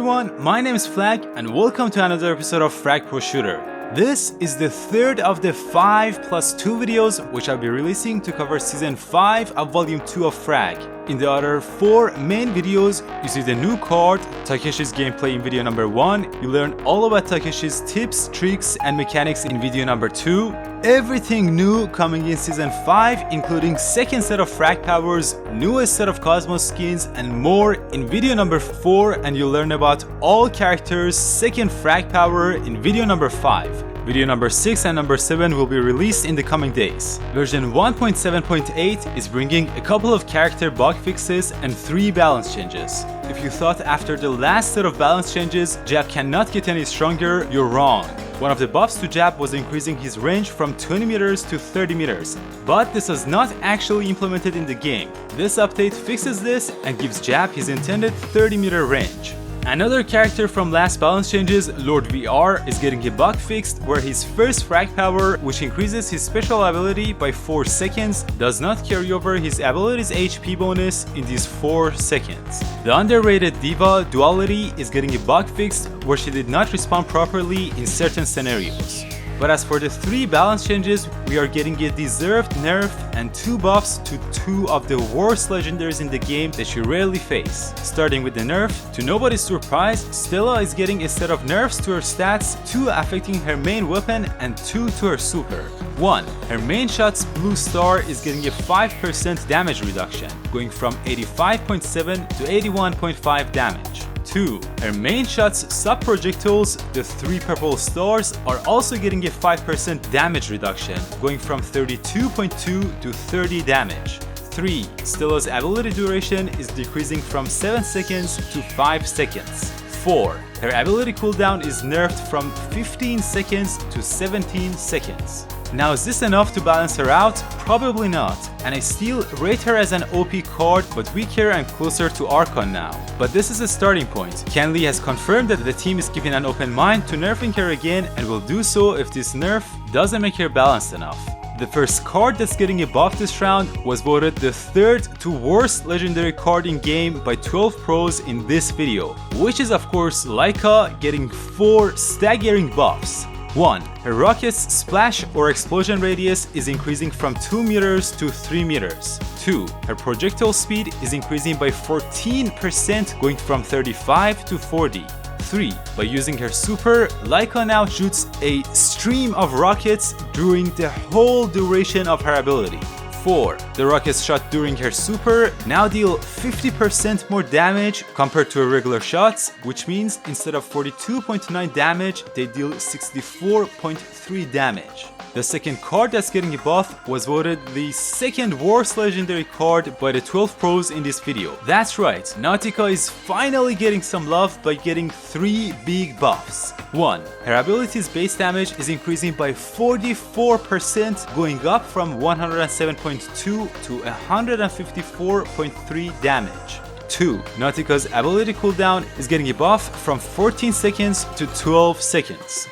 everyone, my name is Flag and welcome to another episode of Frag Pro Shooter. This is the third of the 5+2 videos which I'll be releasing to cover Season 5 of Volume 2 of Frag. In the other 4 main videos, you see the new card, Takeshi's gameplay in video number 1, you learn all about Takeshi's tips, tricks and mechanics in video number 2, everything new coming in Season 5 including second set of frag powers, newest set of Cosmos skins and more in video number 4, and you'll learn about all characters' second frag power in video number 5. Video number 6 and number 7 will be released in the coming days. Version 1.7.8 is bringing a couple of character bug fixes and 3 balance changes. If you thought after the last set of balance changes Jab cannot get any stronger, you're wrong. One of the buffs to Jab was increasing his range from 20 meters to 30 meters, but this was not actually implemented in the game. This update fixes this and gives Jab his intended 30 meter range. Another character from last balance changes, Lord VR, is getting a bug fixed where his first frag power, which increases his special ability by 4 seconds, does not carry over his ability's HP bonus in these 4 seconds. The underrated Diva Duality is getting a bug fixed where she did not respond properly in certain scenarios. But as for the 3 balance changes, we are getting a deserved nerf and 2 buffs to 2 of the worst legendaries in the game that you rarely face. Starting with the nerf, to nobody's surprise, Stella is getting a set of nerfs to her stats, 2 affecting her main weapon and 2 to her super. 1. Her main shot's blue star is getting a 5% damage reduction, going from 85.7 to 81.5 damage. 2. Her main shot's sub-projectiles, the 3 purple stars, are also getting a 5% damage reduction, going from 32.2 to 30 damage. 3. Stella's ability duration is decreasing from 7 seconds to 5 seconds. 4. Her ability cooldown is nerfed from 15 seconds to 17 seconds. Now, is this enough to balance her out? Probably not, and I still rate her as an OP card but weaker and closer to Archon now. But this is a starting point. Kenley has confirmed that the team is keeping an open mind to nerfing her again and will do so if this nerf doesn't make her balanced enough. The first card that's getting a buff this round was voted the 3rd to worst legendary card in game by 12 pros in this video, which is of course Laika getting 4 staggering buffs. 1. Her rocket's splash or explosion radius is increasing from 2 meters to 3 meters. 2. Her projectile speed is increasing by 14%, going from 35 to 40. 3. By using her super, Laika now shoots a stream of rockets during the whole duration of her ability. 4. The rockets shot during her super now deal 50% more damage compared to her regular shots, which means instead of 42.9 damage, they deal 64.3 damage. The second card that's getting a buff was voted the 2nd worst legendary card by the 12 pros in this video. That's right, Nautica is finally getting some love by getting 3 big buffs. 1. Her ability's base damage is increasing by 44%, going up from 107.2 to 154.3 damage. 2. Nautica's ability cooldown is getting a buff from 14 seconds to 12 seconds.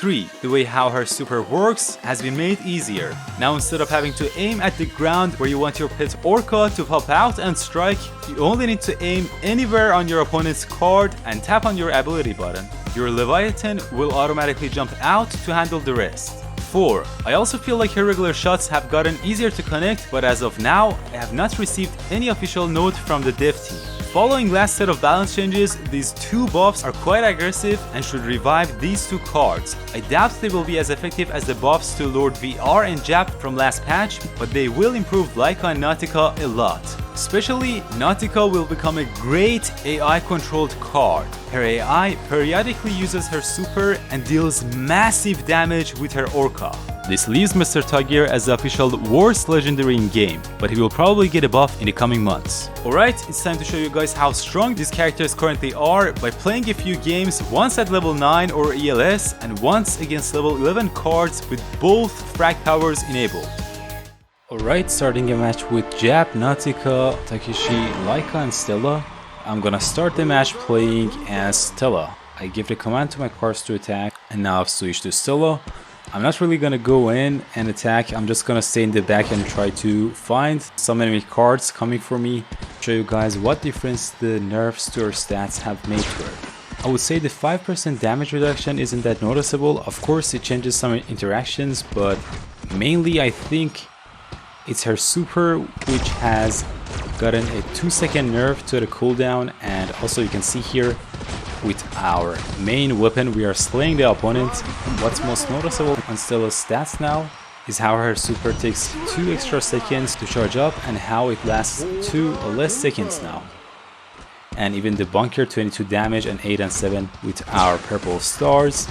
3. The way how her super works has been made easier. Now instead of having to aim at the ground where you want your pet Orca to pop out and strike, you only need to aim anywhere on your opponent's card and tap on your ability button. Your Leviathan will automatically jump out to handle the rest. 4. I also feel like her regular shots have gotten easier to connect, but as of now, I have not received any official note from the dev team. Following last set of balance changes, these 2 buffs are quite aggressive and should revive these 2 cards. I doubt they will be as effective as the buffs to Lord VR and Jab from last patch, but they will improve Laika and Nautica a lot. Especially, Nautica will become a great AI-controlled card. Her AI periodically uses her super and deals massive damage with her Orca. This leaves Mr. Tagir as the official worst legendary in game, but he will probably get a buff in the coming months. Alright, it's time to show you guys how strong these characters currently are by playing a few games, once at level 9 or ELS and once against level 11 cards with both frag powers enabled. Alright, starting a match with Jab, Nautica, Takeshi, Laika and Stella. I'm gonna start the match playing as Stella. I give the command to my cards to attack and now I've switched to Stella. I'm not really gonna go in and attack, I'm just gonna stay in the back and try to find some enemy cards coming for me. Show you guys what difference the nerfs to her stats have made to her. I would say the 5% damage reduction isn't that noticeable. Of course, it changes some interactions, but mainly I think it's her super, which has gotten a 2-second nerf to the cooldown. And also you can see here with our main weapon, we are slaying the opponent. What's most noticeable on Stella's stats now is how her super takes 2 extra seconds to charge up and how it lasts 2 or less seconds now. And even the bunker 22 damage and 8 and 7 with our purple stars.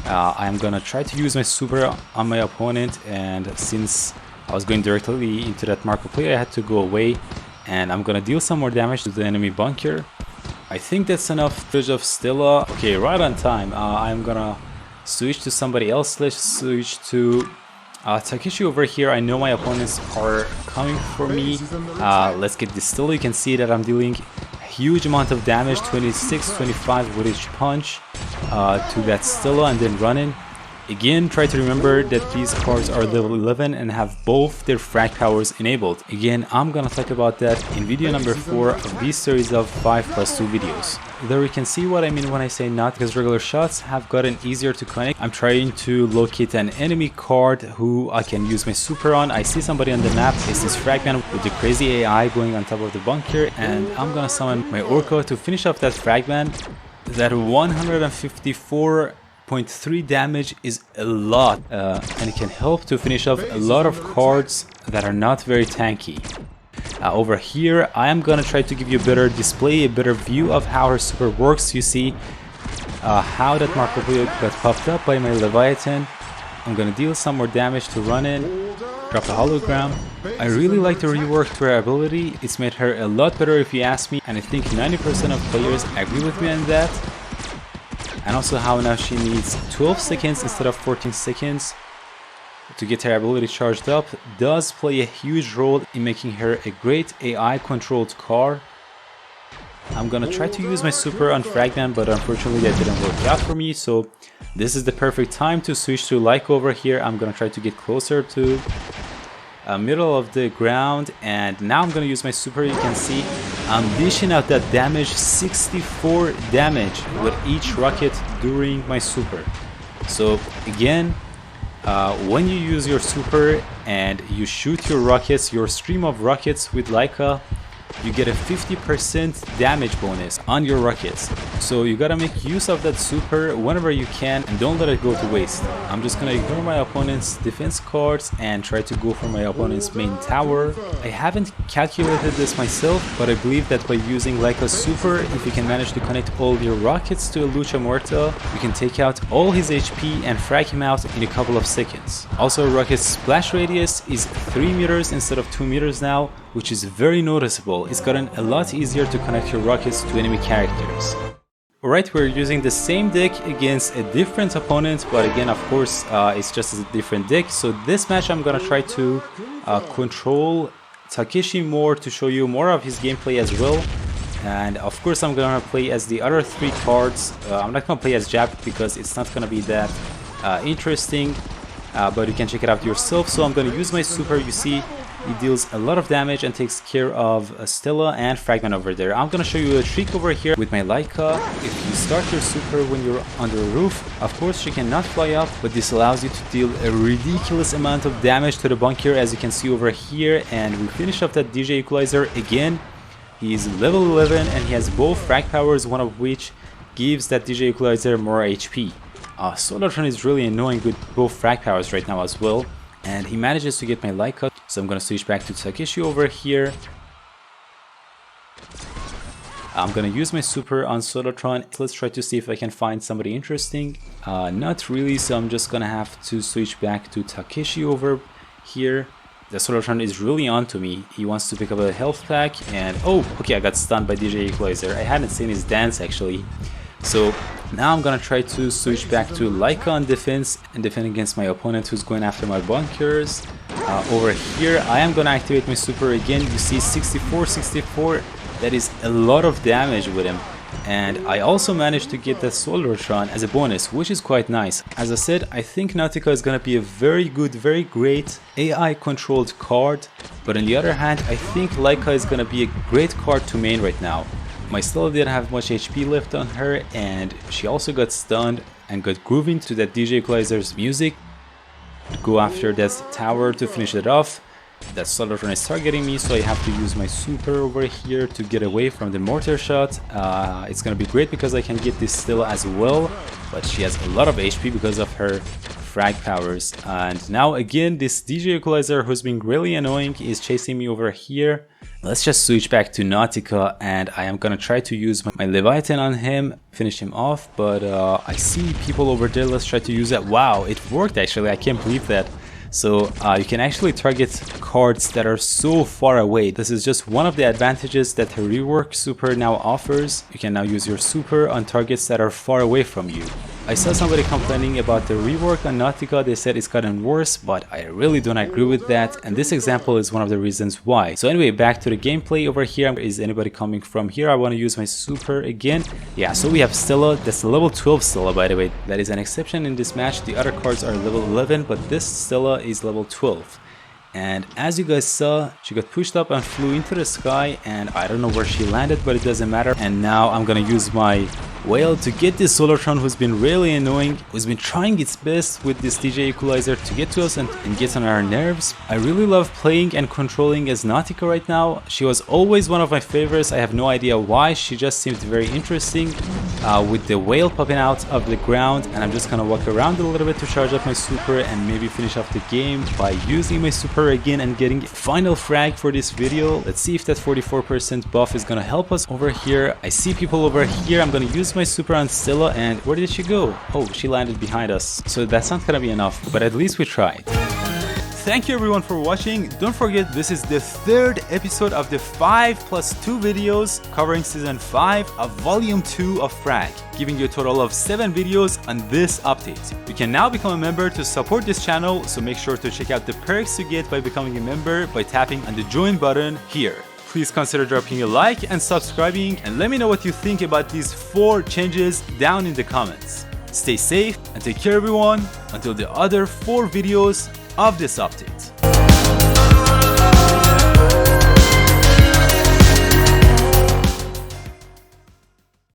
I'm gonna try to use my super on my opponent, and since I was going directly into that mark of play, I had to go away, and I'm gonna deal some more damage to the enemy bunker. I think that's enough footage of Stella. Okay, right on time. I'm gonna switch to somebody else. Let's switch to Takeshi over here. I know my opponents are coming for me. Let's get this Stella. You can see that I'm dealing huge amount of damage, 26, 25 with each punch to that Stella, and then running. Again, try to remember that these cards are level 11 and have both their frag powers enabled. Again, I'm gonna talk about that in video number 4 of this series of 5+2 videos. There you can see what I mean when I say not, because regular shots have gotten easier to connect. I'm trying to locate an enemy card who I can use my super on. I see somebody on the map. It's this fragman with the crazy AI going on top of the bunker, and I'm gonna summon my Orca to finish off that fragman. That 154.3 damage is a lot, and it can help to finish off a lot of cards that are not very tanky. Over here, I am gonna try to give you a better display, a better view of how her super works. You see how that Marco Polo got popped up by my Leviathan. I'm gonna deal some more damage to run in, drop a hologram. I really like the rework to her ability. It's made her a lot better if you ask me, and I think 90% of players agree with me on that. And also how now she needs 12 seconds instead of 14 seconds to get her ability charged up does play a huge role in making her a great AI controlled car. I'm gonna try to use my super on Fragman, but unfortunately that didn't work out for me, so this is the perfect time to switch to Laika over here. I'm gonna try to get closer to middle of the ground, and now I'm gonna use my super. You can see I'm dishing out that damage, 64 damage with each rocket during my super. So again, when you use your super and you shoot your rockets, your stream of rockets with Laika, you get a 50% damage bonus on your rockets. So you gotta make use of that super whenever you can and don't let it go to waste. I'm just gonna ignore my opponent's defense cards and try to go for my opponent's main tower. I haven't calculated this myself, but I believe that by using Laika's super, if you can manage to connect all your rockets to a Lucha Muerta, you can take out all his HP and frag him out in a couple of seconds. Also, rocket's splash radius is 3 meters instead of 2 meters now, which is very noticeable. It's gotten a lot easier to connect your rockets to enemy characters. Alright, we're using the same deck against a different opponent, but again, of course, it's just a different deck. So this match I'm gonna try to control Takeshi more to show you more of his gameplay as well. And of course I'm gonna play as the other 3 cards. I'm not gonna play as Jab because it's not gonna be that interesting, but you can check it out yourself. So I'm gonna use my super. You see, he deals a lot of damage and takes care of Stella and Fragment over there. I'm gonna show you a trick over here with my Laika. If you start your super when you're under a roof, of course she cannot fly up, but this allows you to deal a ridiculous amount of damage to the bunker, as you can see over here. And we finish off that DJ Equalizer again. He's level 11 and he has both frag powers, one of which gives that DJ Equalizer more HP. Solartron is really annoying with both frag powers right now as well, and he manages to get my Laika. So I'm gonna switch back to Takeshi over here. I'm gonna use my super on Solartron. Let's try to see if I can find somebody interesting. Not really, so I'm just gonna have to switch back to Takeshi over here. The Solartron is really on to me. He wants to pick up a health pack, and oh, okay, I got stunned by DJ Equalizer. I hadn't seen his dance actually. So now I'm gonna try to switch back to Laika on defense and defend against my opponent who's going after my bunkers. Over here I am gonna activate my super again. You see 64. That is a lot of damage with him. And I also managed to get the Solartron as a bonus, which is quite nice. As I said, I think Nautica is gonna be a very good, very great AI controlled card. But on the other hand, I think Laika is gonna be a great card to main right now. My Stella didn't have much HP left on her, and she also got stunned and got grooving to that DJ Equalizer's music. Go after that tower to finish it off. That Solartron is targeting me, so I have to use my super over here to get away from the mortar shot. It's gonna be great because I can get this Stella as well, but she has a lot of HP because of her frag powers. And now again, this DJ Equalizer, who's been really annoying, is chasing me over here. Let's just switch back to Nautica, and I am gonna try to use my Leviathan on him, finish him off, but I see people over there. Let's try to use that. Wow, it worked actually, I can't believe that. So you can actually target cards that are so far away. This is just one of the advantages that her rework super now offers. You can now use your super on targets that are far away from you. I saw somebody complaining about the rework on Nautica. They said it's gotten worse, but I really don't agree with that, and this example is one of the reasons why. So anyway, back to the gameplay over here. Is anybody coming from here? I want to use my super again. Yeah, so we have Stella. That's the level 12 Stella, by the way. That is an exception in this match. The other cards are level 11, but this Stella is level 12. And as you guys saw, she got pushed up and flew into the sky, and I don't know where she landed, but it doesn't matter. And now I'm gonna use my whale to get this Solartron, who's been really annoying, who's been trying its best with this DJ Equalizer to get to us and get on our nerves. I really love playing and controlling as Nautica right now. She was always one of my favorites. I have no idea why. She just seemed very interesting with the whale popping out of the ground, and I'm just gonna walk around a little bit to charge up my super and maybe finish off the game by using my super again and getting final frag for this video. Let's see if that 44% buff is gonna help us over here. I see people over here. I'm gonna use my super on Stella, and where did she go? Oh, she landed behind us, so that's not gonna be enough, but at least we tried. Thank you everyone for watching. Don't forget, this is the third episode of the 5+2 videos covering season 5 of volume 2 of Frag, giving you a total of 7 videos on this update. You can now become a member to support this channel, so make sure to check out the perks you get by becoming a member by tapping on the join button here. Please consider dropping a like and subscribing, and let me know what you think about these 4 changes down in the comments. Stay safe and take care everyone until the other 4 videos of this update.